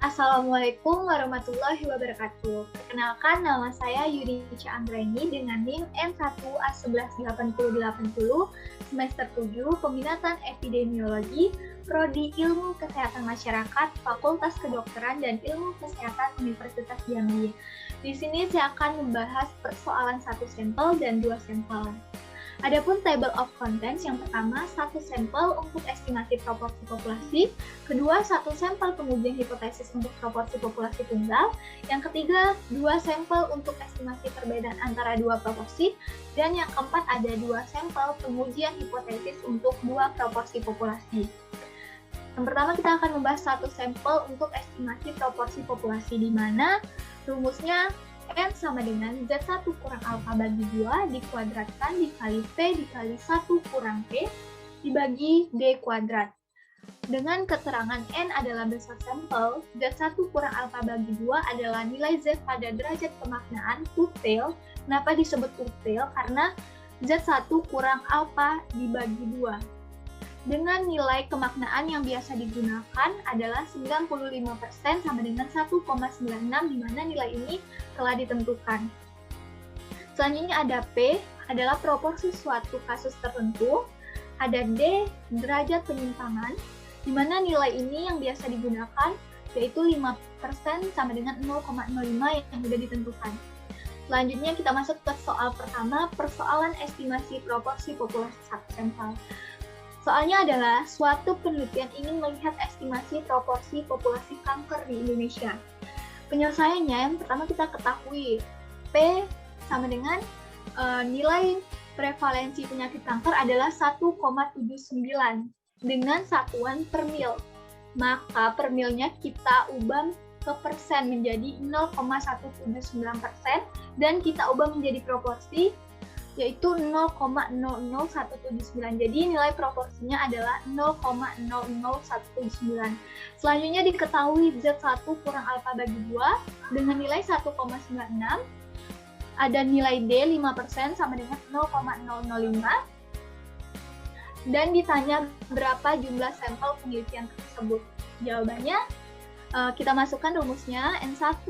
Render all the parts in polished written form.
Assalamualaikum warahmatullahi wabarakatuh. Perkenalkan, nama saya Yudica Anggraini dengan NIM N1A118080, semester 7, Peminatan Epidemiologi, Prodi Ilmu Kesehatan Masyarakat, Fakultas Kedokteran dan Ilmu Kesehatan Universitas Jambi. Di sini saya akan membahas persoalan 1 sampel dan 2 sampel. Adapun table of contents, yang pertama 1 sampel untuk estimasi proporsi populasi, kedua 1 sampel pengujian hipotesis untuk proporsi populasi tunggal, yang ketiga 2 sampel untuk estimasi perbedaan antara 2 proporsi, dan yang keempat ada 2 sampel pengujian hipotesis untuk 2 proporsi populasi. Yang pertama kita akan membahas 1 sampel untuk estimasi proporsi populasi, di mana rumusnya N sama dengan Z1 kurang alfa bagi 2 dikuadratkan dikali P dikali 1 kurang P dibagi D kuadrat. Dengan keterangan N adalah besar sampel, Z1 kurang alfa bagi 2 adalah nilai Z pada derajat pemaknaan tooth-tail. Kenapa disebut tooth-tail? Karena Z1 kurang alfa dibagi 2. Dengan nilai kemaknaan yang biasa digunakan adalah 95% sama dengan 1,96, di mana nilai ini telah ditentukan. Selanjutnya ada P, adalah proporsi suatu kasus tertentu. Ada D, derajat penyimpangan, di mana nilai ini yang biasa digunakan yaitu 5% sama dengan 0,05 yang sudah ditentukan. Selanjutnya kita masuk ke soal pertama, persoalan estimasi proporsi populasi satu sampel. Soalnya adalah suatu penelitian ingin melihat estimasi proporsi populasi kanker di Indonesia. Penyelesaiannya yang pertama kita ketahui P sama dengan nilai prevalensi penyakit kanker adalah 1,79 dengan satuan per mil. Maka per milnya kita ubah ke persen menjadi 0,179% dan kita ubah menjadi proporsi yaitu 0,00179. Jadi nilai proporsinya adalah 0,00179. Selanjutnya diketahui Z1 kurang alfa bagi 2 dengan nilai 1,96. Ada nilai D 5% sama dengan 0,005. Dan ditanya berapa jumlah sampel penelitian tersebut. Jawabannya kita masukkan rumusnya N1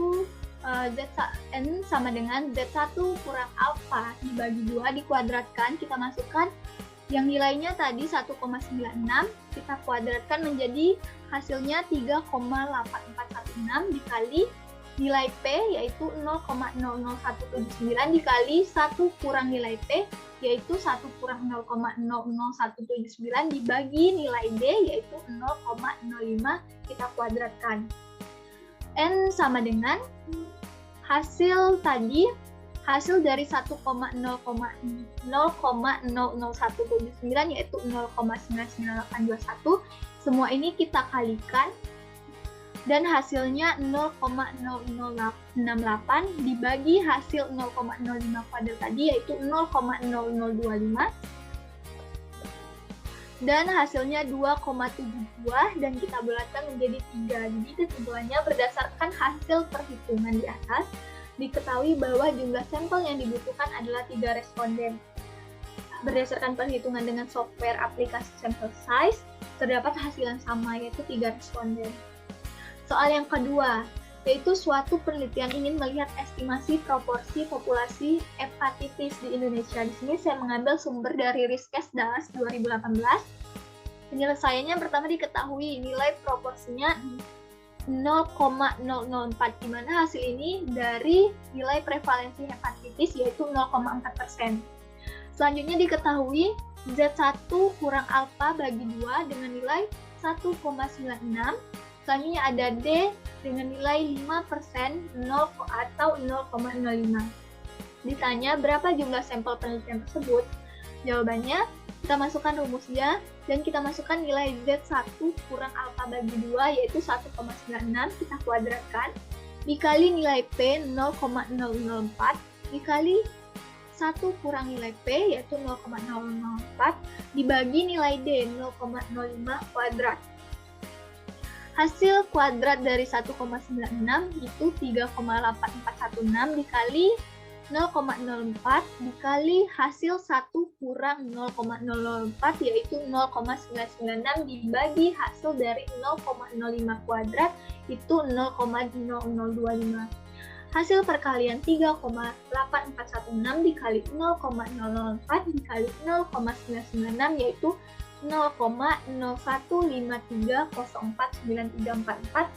N sama dengan Z1 kurang alfa dibagi 2 dikuadratkan, kita masukkan yang nilainya tadi 1,96, kita kuadratkan menjadi hasilnya 3,8416 dikali nilai P yaitu 0,00179 dikali 1 kurang nilai P yaitu 1 kurang 0,00179 dibagi nilai D yaitu 0,05 kita kuadratkan. N sama dengan hasil dari 1,00179 yaitu 0,99821. Semua ini kita kalikan dan hasilnya 0,0068 dibagi hasil 0,05 kuadrat tadi yaitu 0,0025 dan hasilnya 2,72 dan kita bulatkan menjadi 3. Jadi kesimpulannya berdasarkan hasil perhitungan di atas, diketahui bahwa jumlah sampel yang dibutuhkan adalah 3 responden. Berdasarkan perhitungan dengan software aplikasi sample size, terdapat hasil yang sama yaitu 3 responden. Soal yang kedua, yaitu suatu penelitian ingin melihat estimasi proporsi populasi hepatitis di Indonesia. Di sini saya mengambil sumber dari Riskes Dallas 2018. Penyelesaiannya pertama diketahui nilai proporsinya 0,004, di mana hasil ini dari nilai prevalensi hepatitis yaitu 0,4%. Selanjutnya diketahui Z1 kurang alfa bagi 2 dengan nilai 1,96. Selanjutnya ada D dengan nilai 5% 0 atau 0,05. Ditanya berapa jumlah sampel penelitian tersebut? Jawabannya kita masukkan rumusnya dan kita masukkan nilai Z1 kurang alfa bagi 2 yaitu 1,96 kita kuadratkan dikali nilai P 0,004 dikali 1 kurang nilai P yaitu 0,004 dibagi nilai D 0,05 kuadrat. Hasil kuadrat dari 1,96 itu 3,8416 dikali 0,04 dikali hasil 1 kurang 0,004 yaitu 0,996 dibagi hasil dari 0,05 kuadrat itu 0,0025. Hasil perkalian 3,8416 dikali 0,004 dikali 0,996 yaitu 0,0153049344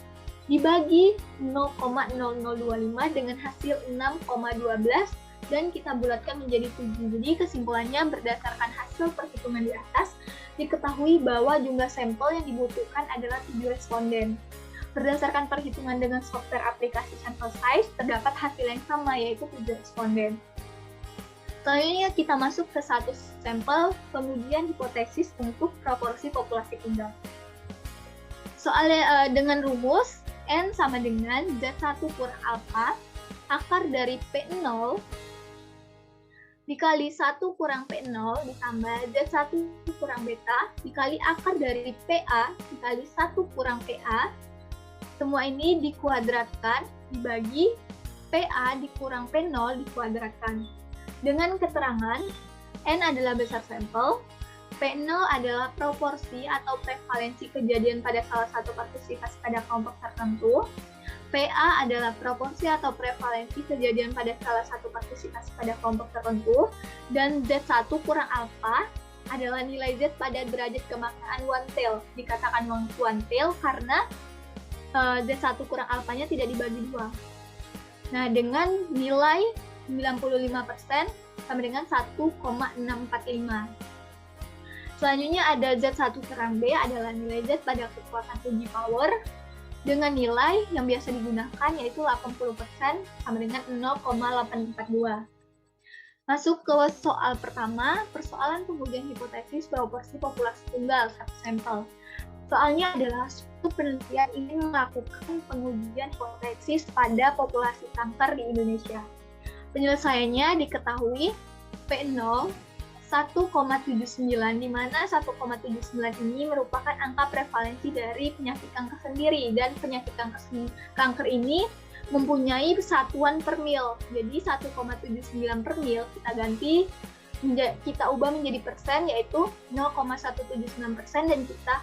dibagi 0,0025 dengan hasil 6,12 dan kita bulatkan menjadi 7. Jadi kesimpulannya berdasarkan hasil perhitungan di atas, diketahui bahwa jumlah sampel yang dibutuhkan adalah 7 responden. Berdasarkan perhitungan dengan software aplikasi sample size, terdapat hasil yang sama yaitu 7 responden. Selanjutnya kita masuk ke satu sampel pengujian hipotesis untuk proporsi populasi tunggal. Soalnya dengan rumus N sama dengan Z1 kurang alfa akar dari P0 dikali 1 kurang P0 ditambah Z1 kurang beta dikali akar dari PA dikali 1 kurang PA. Semua ini dikuadratkan dibagi PA dikurang P0 dikuadratkan. Dengan keterangan N adalah besar sampel, P0 adalah proporsi atau prevalensi kejadian pada salah satu partisipasi pada kelompok tertentu. PA adalah proporsi atau prevalensi kejadian pada salah satu partisipasi pada kelompok tertentu. Dan Z1 kurang alfa adalah nilai Z pada derajat kemaknaan one tail. Dikatakan one tail karena Z1 kurang alfanya tidak dibagi 2. Nah, dengan nilai 95% sama dengan 1,645. Selanjutnya ada Z1 kurang B adalah nilai Z pada kekuatan uji power dengan nilai yang biasa digunakan yaitu 80% sama dengan 0,842. Masuk ke soal pertama, persoalan pengujian hipotesis proporsi populasi tunggal satu sampel. Soalnya adalah suatu penelitian ingin melakukan pengujian hipotesis pada populasi kanker di Indonesia. Penyelesaiannya diketahui P0 1,79 di mana 1,79 ini merupakan angka prevalensi dari penyakit kanker sendiri dan penyakit kanker ini mempunyai satuan per mil. Jadi 1,79 per mil kita ubah menjadi persen yaitu 0,179% dan kita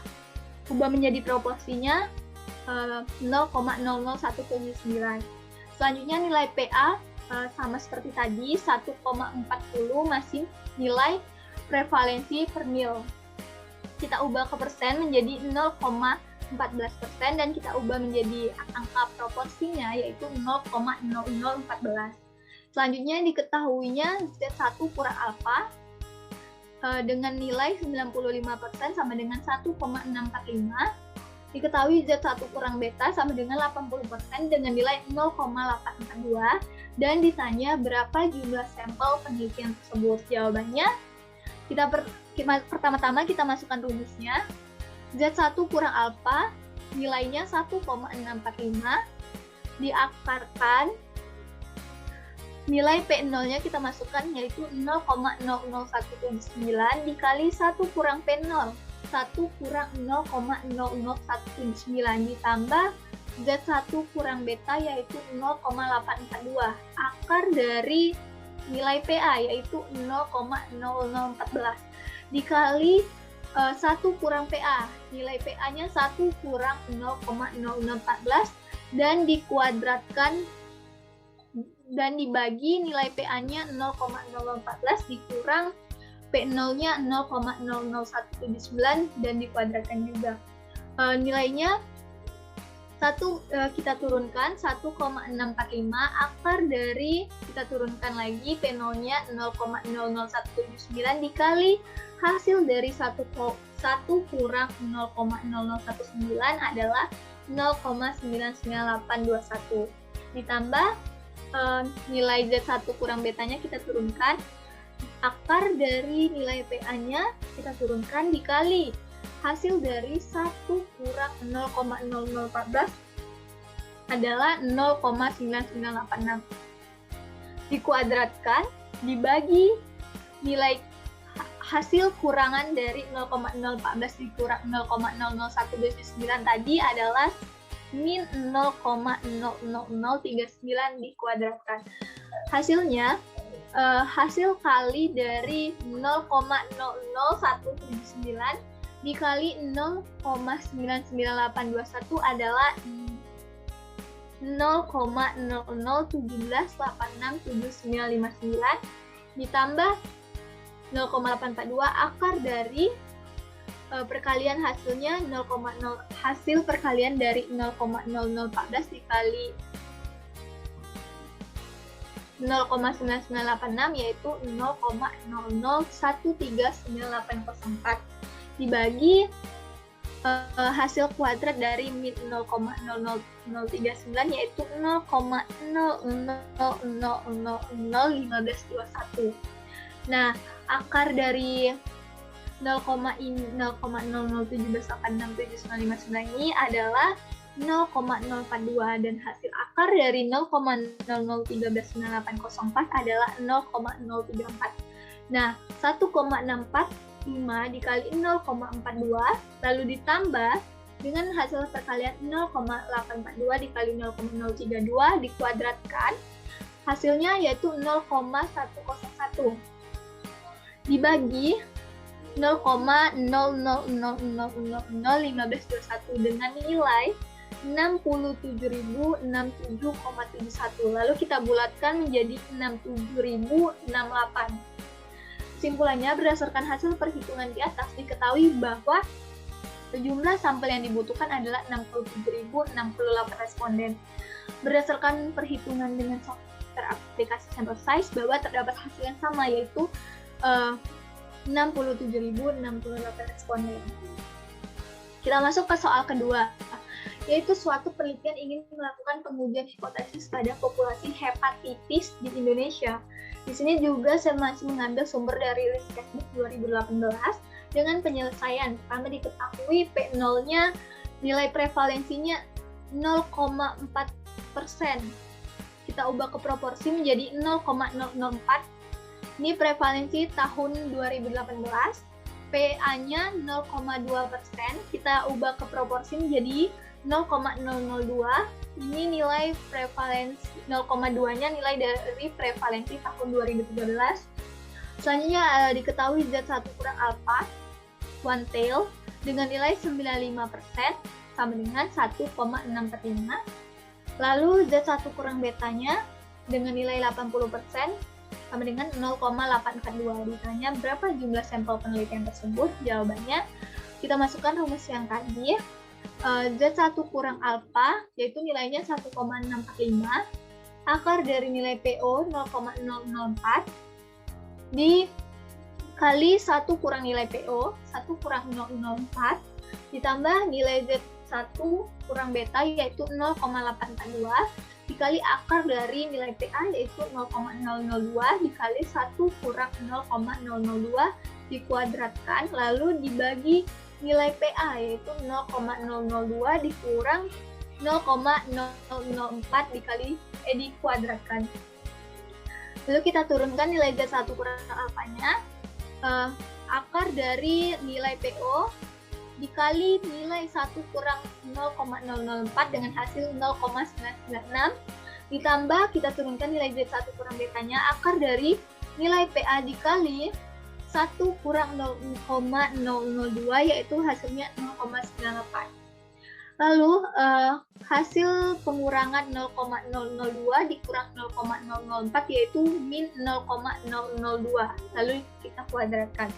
ubah menjadi proporsinya 0,00179. Selanjutnya nilai PA sama seperti tadi 1,40 masih nilai prevalensi per mil. Kita ubah ke persen menjadi 0,14% dan kita ubah menjadi angka proporsinya yaitu 0,0014. Selanjutnya diketahuinya Z1 kurang alfa dengan nilai 95% sama dengan 1,645. Diketahui Z1 kurang beta sama dengan 80% dengan nilai 0,842 dan ditanya berapa jumlah sampel penelitian tersebut. Jawabannya pertama-tama kita masukkan rumusnya. Z1 kurang alfa nilainya 1,645 diakarkan nilai P0-nya kita masukkan yaitu 0,00179 dikali 1 kurang P0 1 kurang 0,00179 ditambah Z1 kurang beta yaitu 0,842 akar dari nilai PA yaitu 0,0014 dikali 1 kurang PA nilai PA-nya 1 kurang 0,0014 dan dikuadratkan dan dibagi nilai PA-nya 0,0014 dikurang P0-nya 0,00179 dan dikuadratkan juga. Nilainya kita turunkan 1,645 akar dari kita turunkan lagi P0-nya 0,00179 dikali hasil dari 1 kurang 0,0019 adalah 0,99821 ditambah nilai Z1 kurang betanya kita turunkan akar dari nilai PA-nya kita turunkan dikali hasil dari 1 kurang 0,0014 adalah 0,9986 dikuadratkan dibagi nilai hasil kurangan dari 0,014 dikurang 0,00129 tadi adalah min 0,00039 dikuadratkan. Hasilnya, hasil kali dari 0,00179 dikali 0,99821 adalah 0,0017867959 ditambah 0,842 akar dari perkalian hasilnya hasil perkalian dari 0,0014 dikali 0,9986 yaitu 0,00139804 dibagi hasil kuadrat dari min 0,00039 yaitu 0,00001521. Nah, akar dari 0,0017867959 ini adalah 0,042 dan hasil akar dari 0,00139804 adalah 0,034. Nah, 1,645 dikali 0,42 lalu ditambah dengan hasil perkalian 0,842 dikali 0,032 dikuadratkan, hasilnya yaitu 0,101 dibagi 0,00001521 dengan nilai 67.067,71. Lalu kita bulatkan menjadi 67.068. Kesimpulannya, berdasarkan hasil perhitungan di atas, diketahui bahwa jumlah sampel yang dibutuhkan adalah 67.068 responden. Berdasarkan perhitungan dengan software aplikasi sample size, bahwa terdapat hasil yang sama, yaitu 67.068 responden. Kita masuk ke soal kedua, yaitu suatu penelitian ingin melakukan pengujian hipotesis pada populasi hepatitis di Indonesia. Di sini juga saya masih mengambil sumber dari Risketbook 2018 dengan penyelesaian. Pertama diketahui P0-nya nilai prevalensinya 0,4%. Kita ubah ke proporsi menjadi 0,004. Ini prevalensi tahun 2018. PA-nya 0,2%. Kita ubah ke proporsi menjadi 0,002. Ini nilai prevalensi 0,2-nya nilai dari prevalensi tahun 2013. Selanjutnya diketahui Z1 kurang alpha, one tail, dengan nilai 95% sama dengan 1,645. Lalu Z1 kurang betanya dengan nilai 80% sama dengan 0,842. Ditanya berapa jumlah sampel penelitian tersebut? Jawabannya kita masukkan rumus yang tadi. Z1 kurang alpha yaitu nilainya 1,645, akar dari nilai PO 0,004 dikali 1 kurang nilai PO 1 kurang 004 ditambah nilai Z1 kurang beta yaitu 0,842 dikali akar dari nilai PA yaitu 0,002 dikali 1 kurang 0,002 dikuadratkan lalu dibagi nilai PA yaitu 0,002 dikurang 0,004 dikuadratkan. Lalu kita turunkan nilai Z1 kurang alfanya, akar dari nilai PO dikali nilai 1 kurang 0,004 dengan hasil 0,996 ditambah kita turunkan nilai Z1 kurang betanya, akar dari nilai PA dikali 1 kurang 0,002 yaitu hasilnya 0,98. Lalu hasil pengurangan 0,002 dikurang 0,004 yaitu min 0,002. Lalu kita kuadratkan.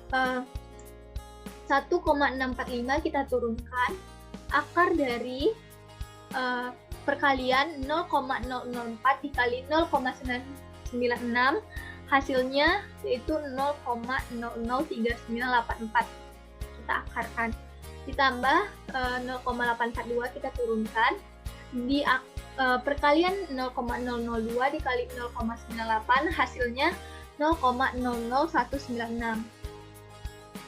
1,645 kita turunkan, akar dari perkalian 0,004 dikali 0,996 hasilnya yaitu 0,003984. Kita akarkan. Ditambah 0,842 kita turunkan. Di perkalian 0,002 dikali 0,98 hasilnya 0,00196.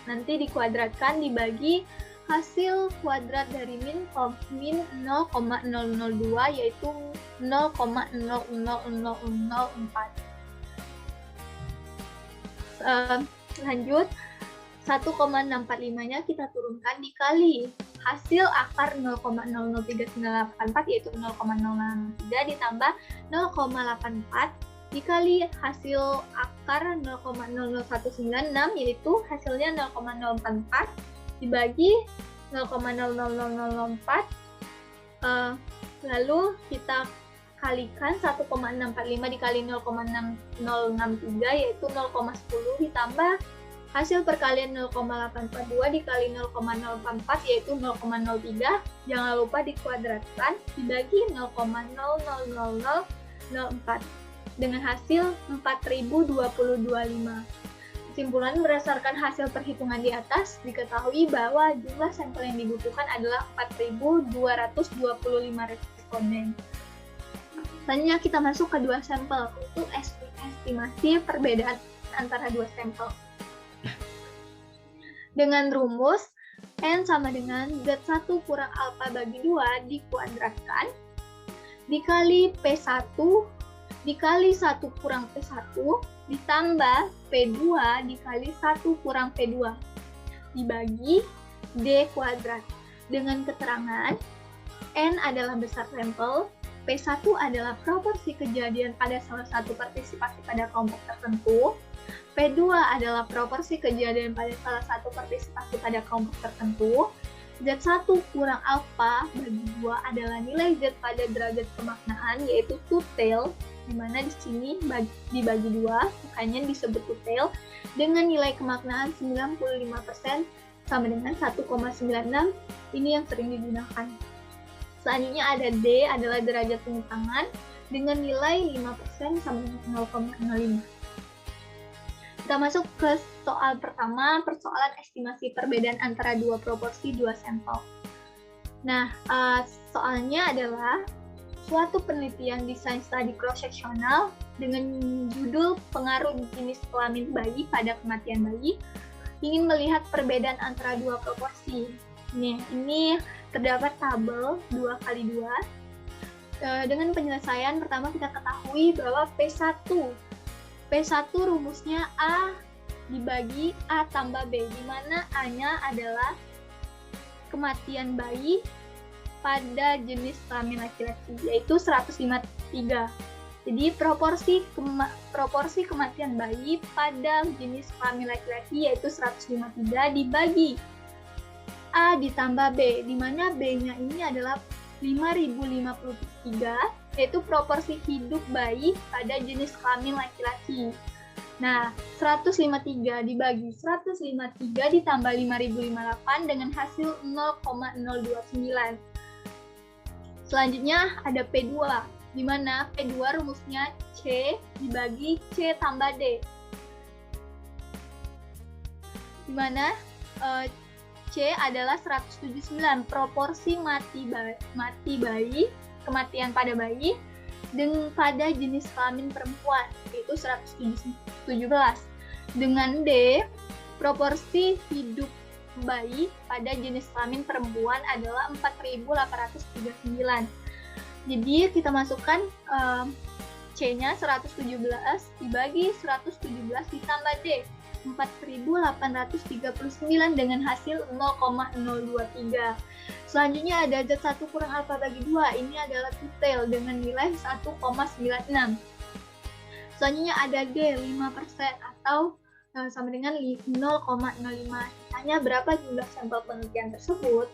Nanti dikuadratkan dibagi hasil kuadrat dari min 0,002 yaitu 0,00004. Lanjut 1,645-nya kita turunkan dikali hasil akar 0,003984 yaitu 0,063 ditambah 0,84 dikali hasil akar 0,00196 yaitu hasilnya 0,044 dibagi 0,00004, lalu kita kalikan 1,645 dikali 0,6063 yaitu 0,10 ditambah hasil perkalian 0,842 dikali 0,044 yaitu 0,03, jangan lupa dikuadratkan, dibagi 0,000004 dengan hasil 4020,25. Kesimpulan berdasarkan hasil perhitungan di atas, diketahui bahwa jumlah sampel yang dibutuhkan adalah 4.225 responden. Selanjutnya kita masuk ke dua sampel, untuk estimasi perbedaan antara dua sampel. Dengan rumus N sama dengan Z1 kurang alfa bagi 2 dikuadratkan, dikali P1 dikali 1 kurang P1 ditambah P2 dikali 1 kurang P2 dibagi D kuadrat dengan keterangan N adalah besar sampel, P1 adalah proporsi kejadian pada salah satu partisipasi pada kelompok tertentu, P2 adalah proporsi kejadian pada salah satu partisipasi pada kelompok tertentu, Z1 kurang alfa bagi 2 adalah nilai Z pada derajat kemaknaan yaitu two-tail, di mana di sini dibagi 2, makanya disebut two-tail, dengan nilai kemaknaan 95% sama dengan 1,96, ini yang sering digunakan. Selanjutnya ada D adalah derajat pengutangan dengan nilai 5% sama dengan 0,05. Kita masuk ke soal pertama, persoalan estimasi perbedaan antara dua proporsi dua sampel. Nah, soalnya adalah suatu penelitian desain studi cross-sectional dengan judul pengaruh jenis kelamin bayi pada kematian bayi ingin melihat perbedaan antara dua proporsi. Ini terdapat tabel 2x2. Dengan penyelesaian pertama kita ketahui bahwa P1 rumusnya A dibagi A tambah B, di mana A-nya adalah kematian bayi pada jenis kelamin laki-laki, yaitu 153. Jadi proporsi kematian bayi pada jenis kelamin laki-laki yaitu 153 dibagi A ditambah B, di mana B-nya ini adalah 5053, yaitu proporsi hidup bayi pada jenis kelamin laki-laki. Nah, 153 dibagi 153 ditambah 5058 dengan hasil 0,029. Selanjutnya ada P2, di mana P2 rumusnya C dibagi C tambah D. Di mana C adalah 179, proporsi kematian pada bayi dengan pada jenis kelamin perempuan, yaitu 117. Dengan D, proporsi hidup bayi pada jenis kelamin perempuan adalah 4.839. Jadi kita masukkan C-nya 117 dibagi 117 ditambah D, 4.839 dengan hasil 0,023. Selanjutnya ada Z1 kurang alfa bagi 2, ini adalah two-tail dengan nilai 1,96. Selanjutnya ada D, 5% atau sama dengan 0,05. Tanya berapa jumlah sampel penelitian tersebut?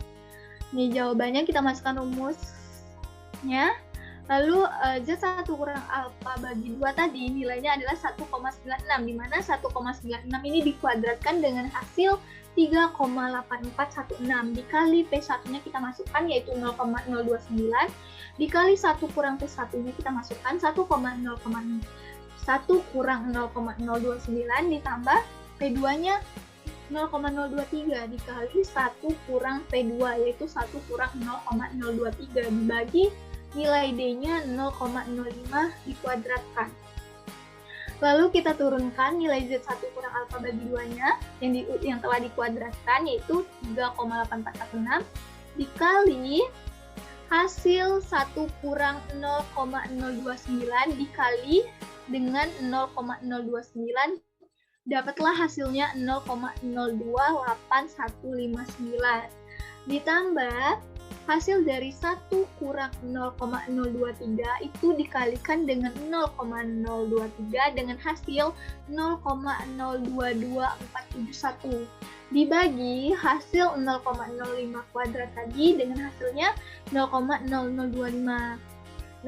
Ini jawabannya kita masukkan rumusnya. Lalu Z1 kurang alfa bagi 2 tadi nilainya adalah 1,96, di mana 1,96 ini dikuadratkan dengan hasil 3,8416 dikali P1-nya kita masukkan yaitu 0,029 dikali 1 kurang P1-nya kita masukkan 1 kurang 0,029 ditambah P2-nya 0,023 dikali 1 kurang P2 yaitu 1 kurang 0,023 dibagi nilai D-nya 0,05 dikuadratkan. Lalu kita turunkan nilai Z1 kurang alfa bagi 2-nya yang telah dikuadratkan yaitu 3,8416 dikali hasil 1 kurang 0,029 dikali dengan 0,029 dapatlah hasilnya 0,028159. ditambah hasil dari 1 kurang 0,023 itu dikalikan dengan 0,023 dengan hasil 0,022471 dibagi hasil 0,05 kuadrat tadi dengan hasilnya 0,0025.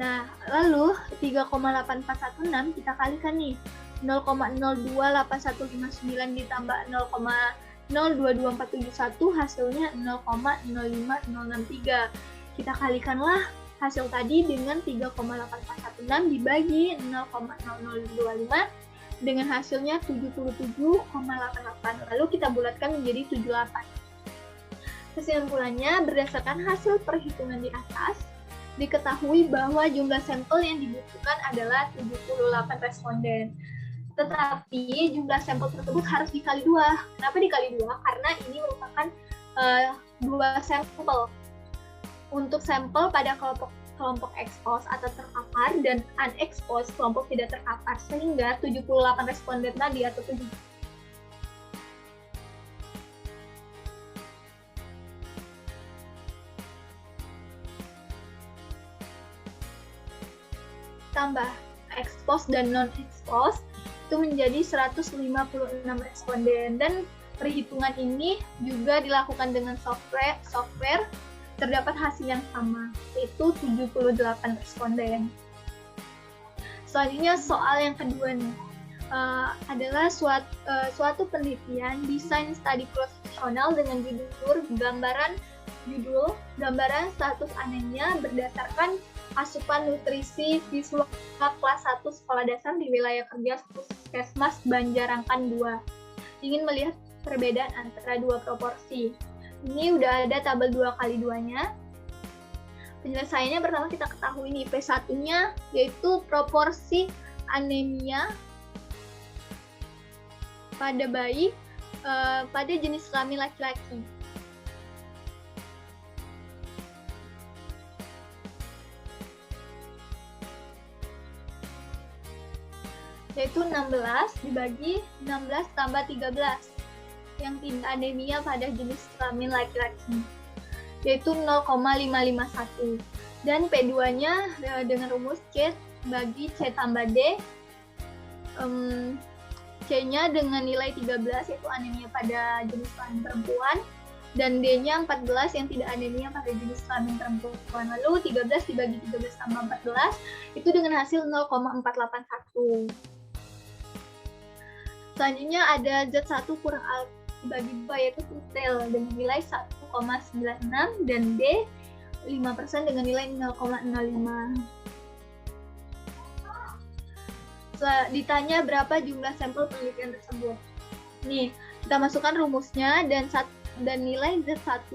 Nah, lalu 3,8416 kita kalikan nih. 0,028159 ditambah 0,022471 hasilnya 0,05063. Kita kalikanlah hasil tadi dengan 3,8416 dibagi 0,0025 dengan hasilnya 77,88. Lalu kita bulatkan menjadi 78. Kesimpulannya, berdasarkan hasil perhitungan di atas, diketahui bahwa jumlah sampel yang dibutuhkan adalah 78 responden. Tetapi jumlah sampel tersebut harus dikali 2. Kenapa dikali 2? Karena ini merupakan 2 sampel. Untuk sampel pada kelompok expose atau terpapar dan unexposed kelompok tidak terpapar, sehingga 78 responden tadi atau 7 tambah expose dan non-expose itu menjadi 156 responden, dan perhitungan ini juga dilakukan dengan software terdapat hasil yang sama, yaitu 78 responden. Selanjutnya soal yang kedua nih, adalah suatu penelitian desain studi cross-seksional dengan gambaran status anemia berdasarkan asupan nutrisi siswa kelas 1 sekolah dasar di wilayah kerja Puskesmas Banjarangkan 2. Ingin melihat perbedaan antara dua proporsi. Ini udah ada tabel 2x2-nya. Penyelesaiannya pertama kita ketahui nih, P1-nya yaitu proporsi anemia pada bayi pada jenis kelamin laki-laki. Yaitu 16 dibagi 16 tambah 13 yang tidak anemia pada jenis kelamin laki-laki, yaitu 0,551. Dan P2-nya dengan rumus C bagi C tambah D, C-nya dengan nilai 13 yaitu anemia pada jenis kelamin perempuan, dan D-nya 14 yang tidak anemia pada jenis kelamin perempuan. Lalu 13 dibagi 13 tambah 14 itu dengan hasil 0,481. Selanjutnya ada Z1 kurang alfa dibagi 2 yaitu tutel dengan nilai 1,96 dan D 5% dengan nilai 0,05. Ditanya berapa jumlah sampel penelitian tersebut. Nih, kita masukkan rumusnya dan nilai Z1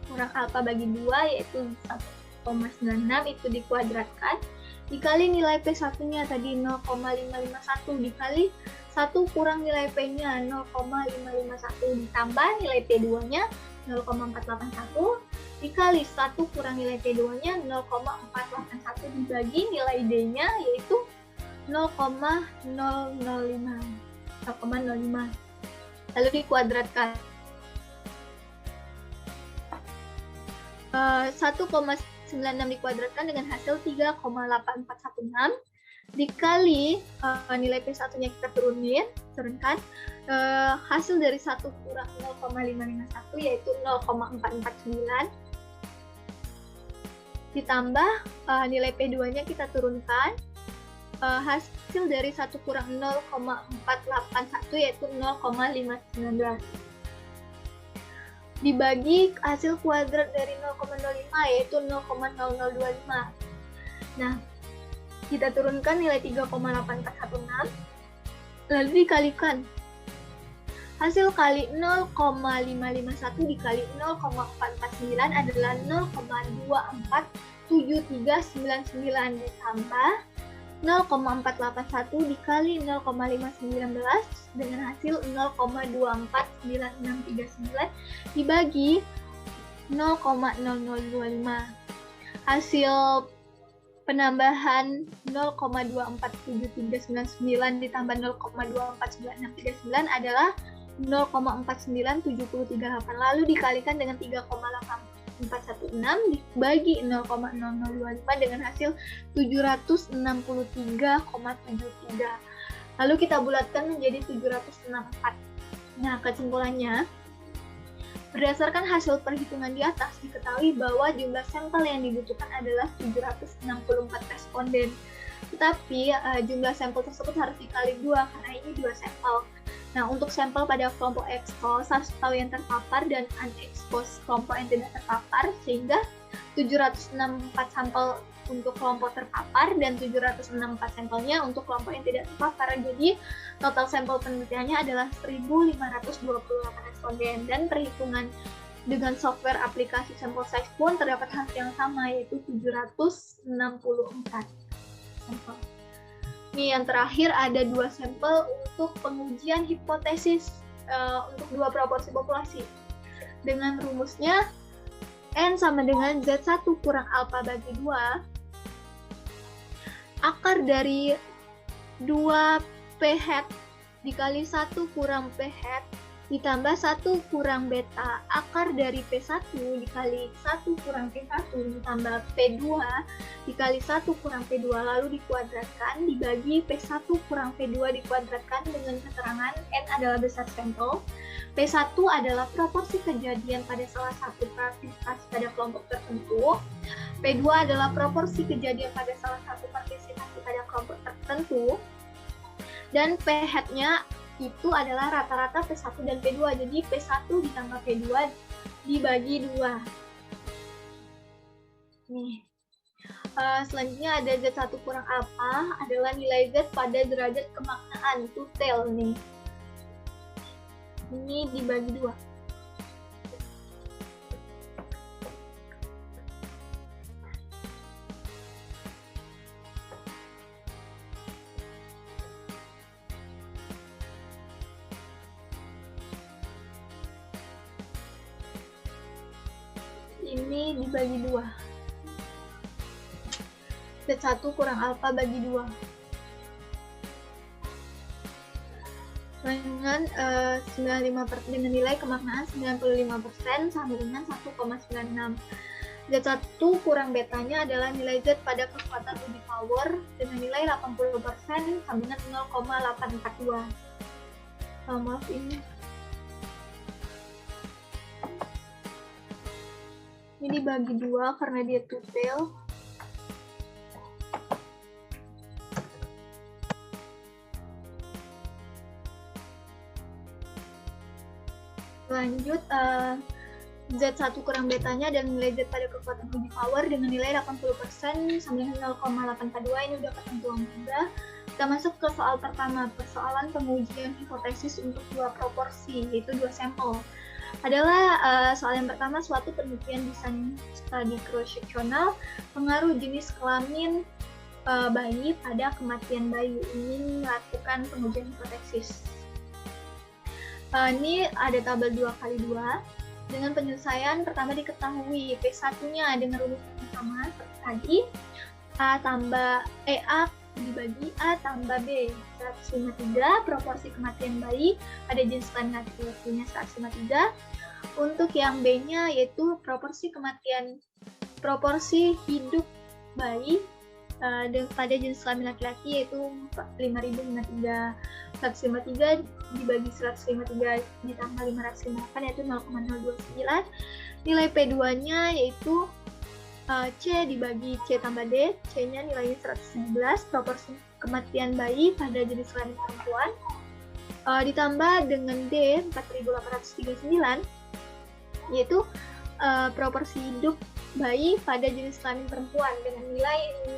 kurang alfa bagi 2 yaitu 1,96 itu dikuadratkan dikali nilai P1-nya tadi 0,551 dikali 1 kurang nilai P-nya 0,551 ditambah nilai P2-nya 0,481 dikali 1 kurang nilai P2-nya 0,481 dibagi nilai D-nya yaitu 0,005. Lalu dikuadratkan. 1,96 dikuadratkan dengan hasil 3,8416 dikali nilai P1-nya kita turunkan, hasil dari 1 kurang 0,551 yaitu 0,449 ditambah nilai P2-nya kita turunkan, hasil dari 1 kurang 0,481 yaitu 0,519 dibagi hasil kuadrat dari 0,05 yaitu 0,0025. Nah, kita turunkan nilai 3,8416 lalu dikalikan. Hasil kali 0,551 dikali 0,449 adalah 0,247399 ditambah 0,481 dikali 0,519 dengan hasil 0,249639 dibagi 0,0025. Hasil penambahan 0,247399 ditambah 0,249639 adalah 0,49738, lalu dikalikan dengan 3,8416 dibagi 0,0025 dengan hasil 763,73. Lalu kita bulatkan menjadi 764. Nah, kesimpulannya, berdasarkan hasil perhitungan di atas, diketahui bahwa jumlah sampel yang dibutuhkan adalah 764 responden. Tetapi jumlah sampel tersebut harus dikali 2 karena ini 2 sampel. Nah, untuk sampel pada kelompok expose harus tahu yang terpapar dan unexposed kelompok yang tidak terpapar, sehingga 764 sampel untuk kelompok terpapar dan 764 sampelnya untuk kelompok yang tidak terpapar. Jadi total sampel penelitiannya adalah 1.528 responden, dan perhitungan dengan software aplikasi sampel size pun terdapat hasil yang sama, yaitu 764 sampel. Ini yang terakhir, ada 2 sampel untuk pengujian hipotesis untuk 2 proporsi populasi. Dengan rumusnya N sama dengan Z1 kurang alpha bagi 2 akar dari 2 P hat dikali 1 kurang P hat ditambah 1 kurang beta akar dari P1 dikali 1 kurang P1 ditambah P2 dikali 1 kurang P2 lalu dikuadratkan dibagi P1 kurang P2 dikuadratkan dengan keterangan N adalah besar sampel, P1 adalah proporsi kejadian pada salah satu partisipasi pada kelompok tertentu, P2 adalah proporsi kejadian pada salah satu partisipasi pada kelompok tertentu, dan P hat-nya itu adalah rata-rata P1 dan P2. Jadi P1 ditambah P2 dibagi 2. Nih. Selanjutnya ada Z1 kurang alpha adalah nilai Z pada derajat kemaknaan, tutel nih. Ini dibagi 2. Ini dibagi 2. Z1 kurang alpha bagi 2. Dengan 95% dengan nilai kemaknaan 95% sama dengan 1,96. Z1 kurang betanya adalah nilai Z pada kekuatan uji power dengan nilai 80% sama dengan 0,842. Maaf ini. Ini dibagi 2 karena dia tutel. Lanjut, Z1 kurang betanya dan nilai Z pada kekuatan uji power dengan nilai 80% sama dengan 0,842. Ini udah ketentuan juga. Kita masuk ke soal pertama, persoalan pengujian hipotesis untuk 2 proporsi, yaitu 2 sampel. Adalah soal yang pertama, suatu penelitian desain studi cross-sectional pengaruh jenis kelamin bayi pada kematian bayi. Ini melakukan pengujian hipotesis. Ini ada tabel 2x2 dengan penyelesaian. Pertama diketahui P1-nya dengan rumus yang sama seperti tadi, A tambah A dibagi A tambah B 153, proporsi kematian bayi pada jenis kelamin laki-lakinya 153. Untuk yang B-nya yaitu proporsi hidup bayi pada jenis kelamin laki-laki yaitu 5.053. 153 dibagi 153 ditambah 558 yaitu 0,029. Nilai P2-nya yaitu C dibagi C tambah D, C-nya nilainya 117, proporsi kematian bayi pada jenis kelamin perempuan, ditambah dengan D 4.839, yaitu proporsi hidup bayi pada jenis kelamin perempuan dengan nilai ini.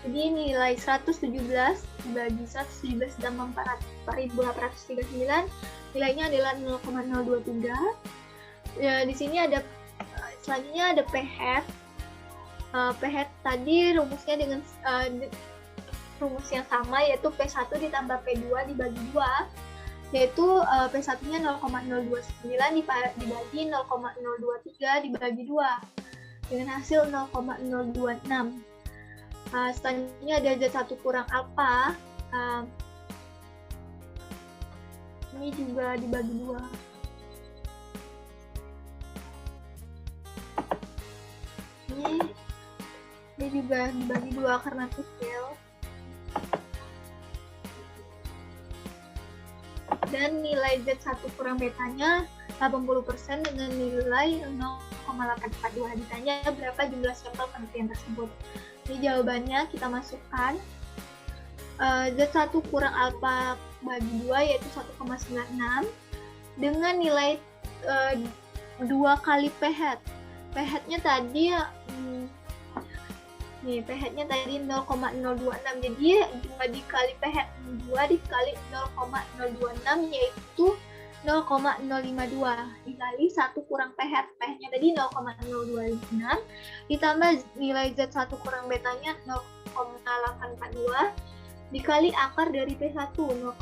Jadi nilai 117 dibagi 117 ditambah 4.839, nilainya adalah 0,023. Di sini ada selanjutnya ada P hat. P hat tadi rumusnya dengan rumus yang sama, yaitu P1 ditambah P2 dibagi 2, yaitu P1-nya 0,029 dibagi 0,023 dibagi 2 dengan hasil 0,026. Selanjutnya ada Z1 kurang alpha. Ini juga dibagi 2. Ini juga dibagi 2 karena tukel. Dan nilai Z1 kurang betanya 80% dengan nilai 0,842. Ditanya berapa jumlah sampel penelitian tersebut. Ini jawabannya kita masukkan. Z1 kurang alfa bagi 2 yaitu 1,96 dengan nilai 2 kali pH. pH-nya tadi pH-nya tadi 0,026. Jadi dikali pH 2 dikali 0,026 yaitu 0,052 dikali 1 kurang pH. pH-nya tadi 0,026 ditambah nilai Z1 kurang betanya 0,842 dikali akar dari P1 0,029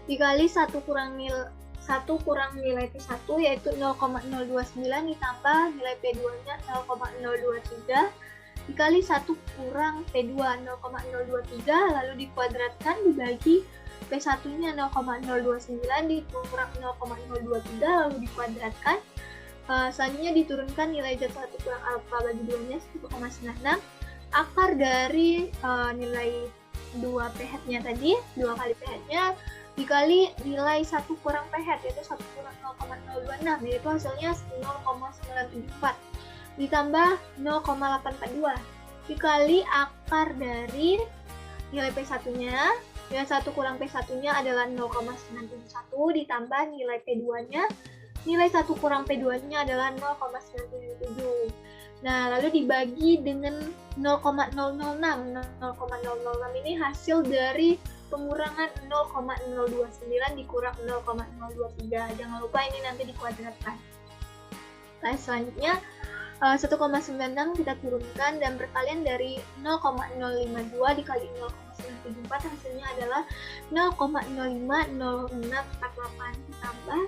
dikali 1 kurang nilai P1 yaitu 0,029 ditambah nilai P2-nya 0,023 dikali 1 kurang P2 0,023 lalu dikuadratkan dibagi P1-nya 0,029 dikurang 0,023 lalu dikuadratkan. Selanjutnya diturunkan nilai Z1 kurang alfa bagi 2-nya 1,96 akar dari nilai 2 pH-nya tadi 2 kali pH-nya dikali nilai 1 kurang pH yaitu 1 kurang 0,026 yaitu hasilnya 0,974 ditambah 0,842 dikali akar dari nilai P1-nya. Nilai 1 kurang P1-nya adalah 0,971 ditambah nilai P2-nya. Nilai 1 kurang P2-nya adalah 0,977. Nah, lalu dibagi dengan 0,006. 0,006 ini hasil dari pengurangan 0,029 dikurang 0,023. Jangan lupa ini nanti dikuadratkan. Nah, selanjutnya 1,96 kita turunkan dan perkalian dari 0,052 dikali 0,974 hasilnya adalah 0,050648 ditambah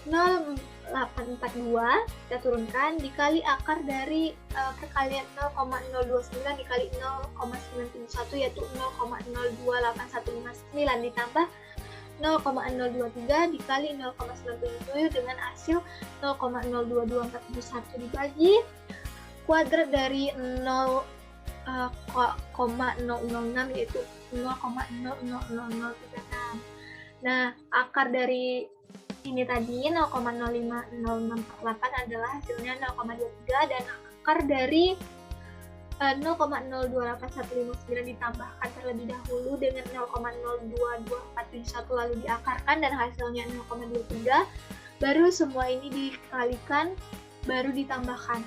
0,842 kita turunkan dikali akar dari perkalian 0,029 dikali 0,971 yaitu 0,028159 ditambah 0,023 dikali 0,97 dengan hasil 0,022471 dibagi kuadrat dari 0,006 yaitu 0,000036. Nah, akar dari ini tadi 0,050648 adalah hasilnya 0,23 dan akar dari 0,028159 ditambahkan terlebih dahulu dengan 0,022471 lalu diakarkan dan hasilnya 0,23. Baru semua ini dikalikan baru ditambahkan.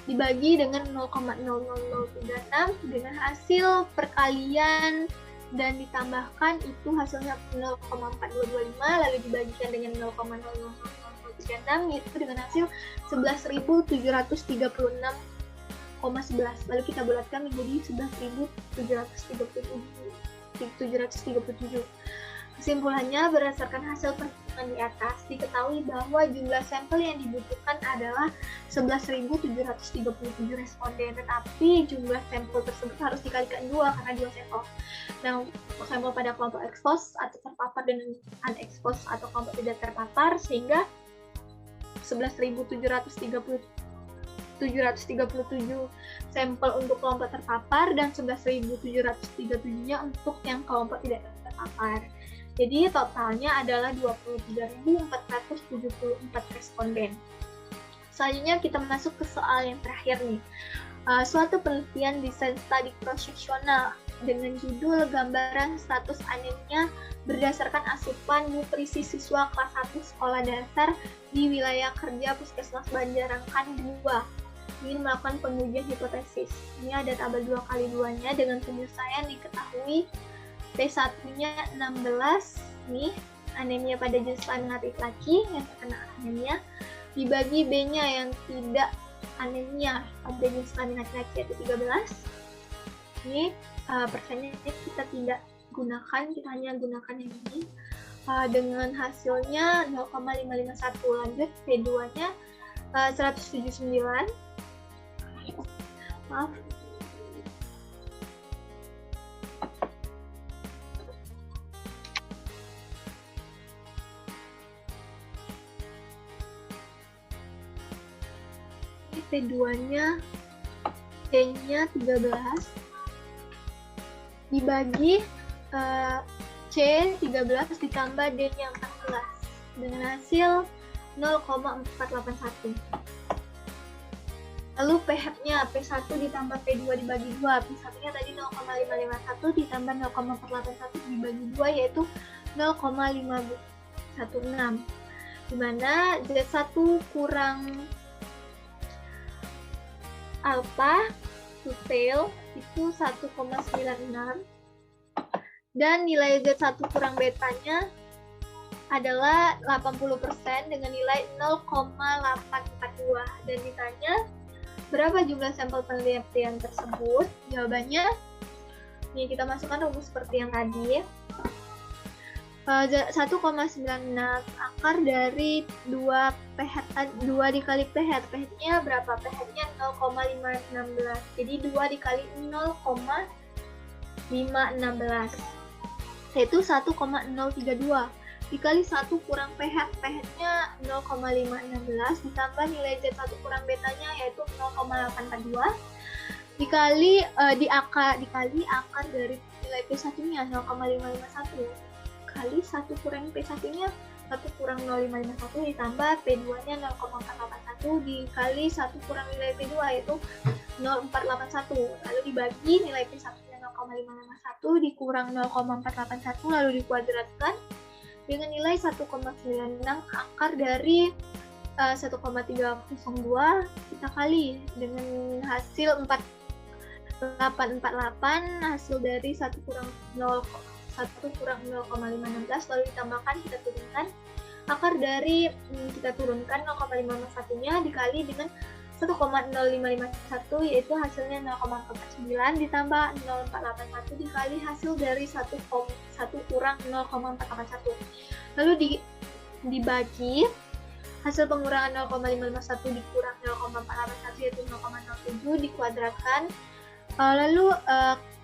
Dibagi dengan 0,00036 dengan hasil perkalian dan ditambahkan itu hasilnya 0,4225 lalu dibagikan dengan 0,00036 itu dengan hasil 11.736,11 lalu kita bulatkan menjadi 11.737. Kesimpulannya, berdasarkan hasil perhitungan di atas, diketahui bahwa jumlah sampel yang dibutuhkan adalah 11.737 responden, tetapi jumlah sampel tersebut harus dikalikan 2 karena 2 sampel. Nah, sampel pada kelompok ekspos atau terpapar dan unexpos atau kelompok tidak terpapar, sehingga 11.737 sampel untuk kelompok terpapar dan 11.737-nya untuk yang kelompok tidak terpapar. Jadi totalnya adalah 23.474 responden. Selanjutnya kita masuk ke soal yang terakhir nih. Suatu penelitian desain studi cross-seksional dengan judul gambaran status anemia berdasarkan asupan nutrisi siswa kelas 1 sekolah dasar di wilayah kerja Puskesmas Banjarangkan 2 ingin melakukan pengujian hipotesis. Ini ada tabel 2x2-nya dengan penyelesaian diketahui P1-nya 16 nih, anemia pada jenis kelamin laki-laki yang terkena anemia, dibagi B-nya yang tidak anemia pada jenis kelamin laki-laki yaitu 13. Ini persennya kita tidak gunakan, kita hanya gunakan yang ini dengan hasilnya 0,551. Lanjut P2-nya 179. Maaf. P2-nya D-nya 13 dibagi C 13 ditambah D-nya 14 dengan hasil 0,481. Lalu pH-nya P1 ditambah P2 dibagi 2. P1-nya tadi 0,551 ditambah 0,481 dibagi 2 yaitu 0,516. Dimana Z1 kurang alpha detail itu 1,96 dan nilai Z1 kurang betanya adalah 80% dengan nilai 0,842 dan ditanya berapa jumlah sampel penelitian tersebut. Jawabannya nih, kita masukkan rumus seperti yang tadi. 1,96 akar dari 2 dikali pH. pH-nya berapa? pH-nya 0,516. Jadi 2 dikali 0,516 yaitu 1,032 dikali 1 kurang pH. pH-nya 0,516 ditambah nilai Z1 kurang betanya yaitu 0,842 dikali akar dari nilai P1-nya 0,551 kali 1 kurang P1-nya 1 kurang 0,551 ditambah P2-nya 0,481 dikali 1 kurang nilai P2 yaitu 0,481 lalu dibagi nilai P1-nya 0,551 dikurang 0,481 lalu dikuadratkan dengan nilai 1,96 akar dari 1,302 kita kali dengan hasil 4848 hasil dari 1 kurang 0,516 lalu ditambahkan kita turunkan akar dari kita turunkan 0,551-nya dikali dengan 1,0551 yaitu hasilnya 0,49 ditambah 0,481 dikali hasil dari 1 kurang 0,481 lalu dibagi hasil pengurangan 0,551 dikurang 0,481 yaitu 0,07 dikuadratkan lalu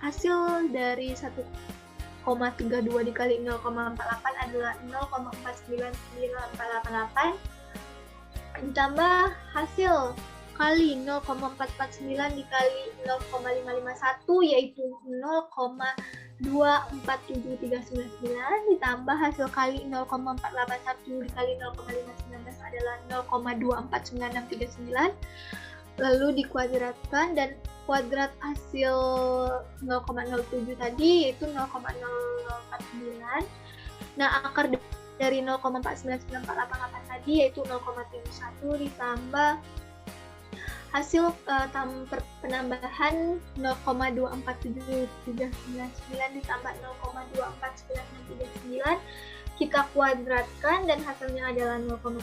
hasil dari 1,32 dikali 0,48 adalah 0,499488 ditambah hasil kali 0,449 dikali 0,551 yaitu 0,247399 ditambah hasil kali 0,481 dikali 0,519 adalah 0,249639 lalu dikuadratkan dan kuadrat hasil 0,07 tadi yaitu 0,0049. Nah, akar dari 0,499488 tadi yaitu 0,71 ditambah hasil penambahan 0,247399 ditambah 0,249639 kita kuadratkan dan hasilnya adalah 0,1.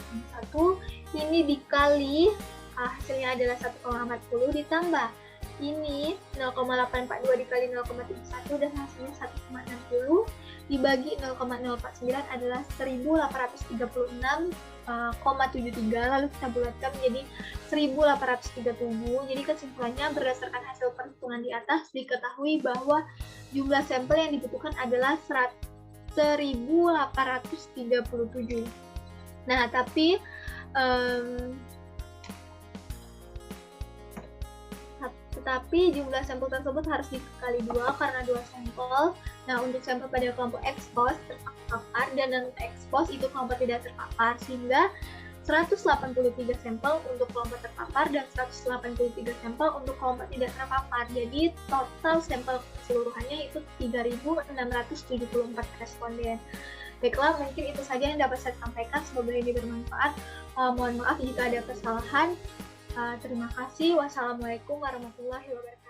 Ini dikali hasilnya adalah 1,40 ditambah ini 0,842 dikali 0,31 dan hasilnya 1,60 dibagi 0,049 adalah 1836,73 lalu kita bulatkan menjadi 1837. Jadi kesimpulannya berdasarkan hasil perhitungan di atas diketahui bahwa jumlah sampel yang dibutuhkan adalah 1837. Nah, tetapi jumlah sampel tersebut harus dikali 2 karena 2 sampel. Nah, untuk sampel pada kelompok ekspos terpapar dan non-ekspos itu kelompok tidak terpapar, sehingga 183 sampel untuk kelompok terpapar dan 183 sampel untuk kelompok tidak terpapar. Jadi total sampel keseluruhannya itu 3.674 responden. Baiklah, mungkin itu saja yang dapat saya sampaikan. Semoga ini bermanfaat. Mohon maaf jika ada kesalahan. Terima kasih. Wassalamualaikum warahmatullahi wabarakatuh.